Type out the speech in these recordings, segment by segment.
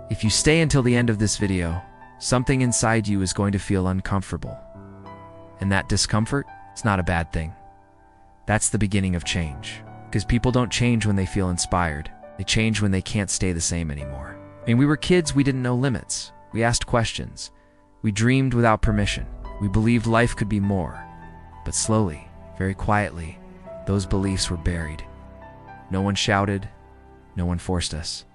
If you stay until the end of this video, something inside you is going to feel uncomfortable. And that discomfort, it's not a bad thing. That's the beginning of change. Because people don't change when they feel inspired. They change when they can't stay the same anymore. When we were kids, we didn't know limits. We asked questions. We dreamed without permission. We believed life could be more. But slowly, very quietly, those beliefs were buried. No one shouted. No one forced us.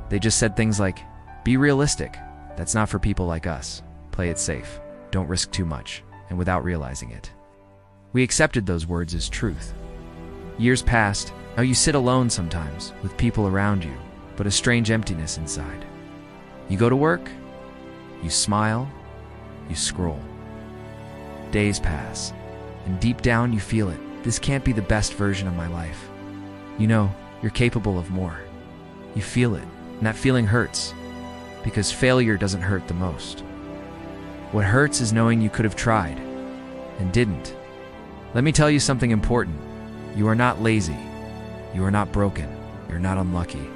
They just said things like, be realistic. That's not for people like us. Play it safe. Don't risk too much. And without realizing it. We accepted those words as truth. Years passed. Now you sit alone sometimes, with people around you, but a strange emptiness inside. You go to work. You smile. You scroll. Days pass. And deep down you feel it. This can't be the best version of my life. You know, you're capable of more. You feel it, and that feeling hurts. Because failure doesn't hurt the most. What hurts is knowing you could have tried, and didn't. Let me tell you something important. You are not lazy. You are not broken. You're not unlucky.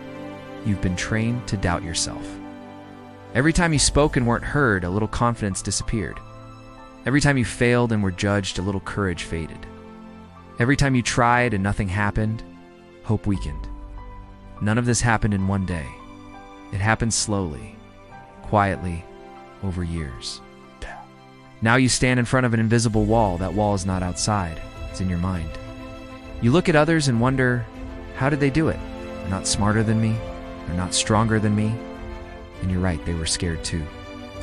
You've been trained to doubt yourself. Every time you spoke and weren't heard, a little confidence disappeared. Every time you failed and were judged, a little courage faded. Every time you tried and nothing happened, hope weakened. None of this happened in one day. It happened slowly, quietly, over years. Now you stand in front of an invisible wall. That wall is not outside. It's in your mind. You look at others and wonder, how did they do it? They're not smarter than me. They're not stronger than me. And you're right, they were scared too.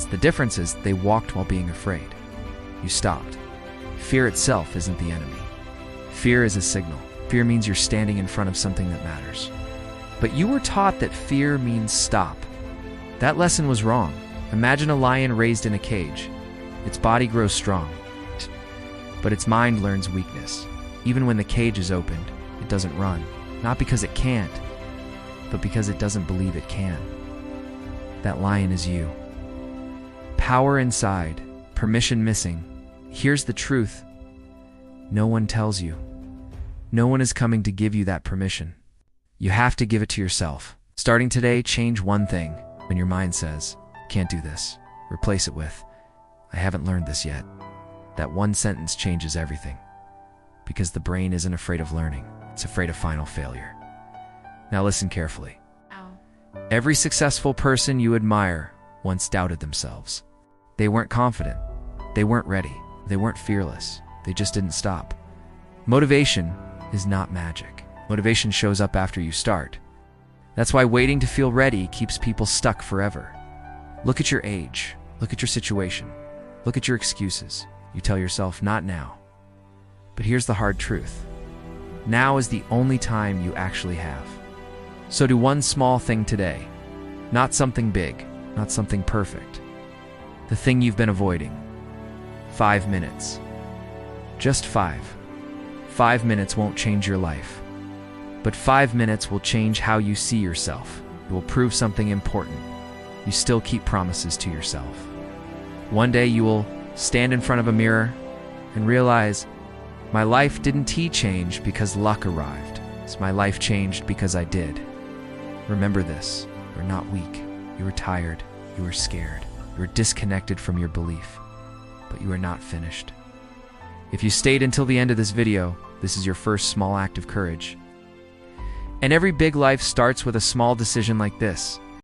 The difference is they walked while being afraid. You stopped. Fear itself isn't the enemy. Fear is a signal. Fear means you're standing in front of something that matters. But you were taught that fear means stop. That lesson was wrong. Imagine a lion raised in a cage. Its body grows strong, but its mind learns weakness. Even when the cage is opened, it doesn't run. Not because it can't, but because it doesn't believe it can. That lion is you. Power inside, permission missing. Here's the truth. No one tells you. No one is coming to give you that permission. You have to give it to yourself. Starting today, change one thing. When your mind says, can't do this, replace it with, I haven't learned this yet. That one sentence changes everything. Because the brain isn't afraid of learning. It's afraid of final failure. Now listen carefully. Every successful person you admire once doubted themselves. They weren't confident. They weren't ready. They weren't fearless. They just didn't stop. Motivation is not magic. Motivation shows up after you start. That's why waiting to feel ready keeps people stuck forever. Look at your age. Look at your situation. Look at your excuses. You tell yourself, not now. But here's the hard truth. Now is the only time you actually have. So do one small thing today. Not something big, not something perfect. The thing you've been avoiding. 5 minutes. Just 5. 5 minutes won't change your life. But 5 minutes will change how you see yourself. It will prove something important. You still keep promises to yourself. One day you will stand in front of a mirror and realize, my life didn't change because luck arrived. So my life changed because I did. Remember this, you're not weak. You were tired. You were scared. You were disconnected from your belief. But you are not finished. If you stayed until the end of this video, this is your first small act of courage. And every big life starts with a small decision like this.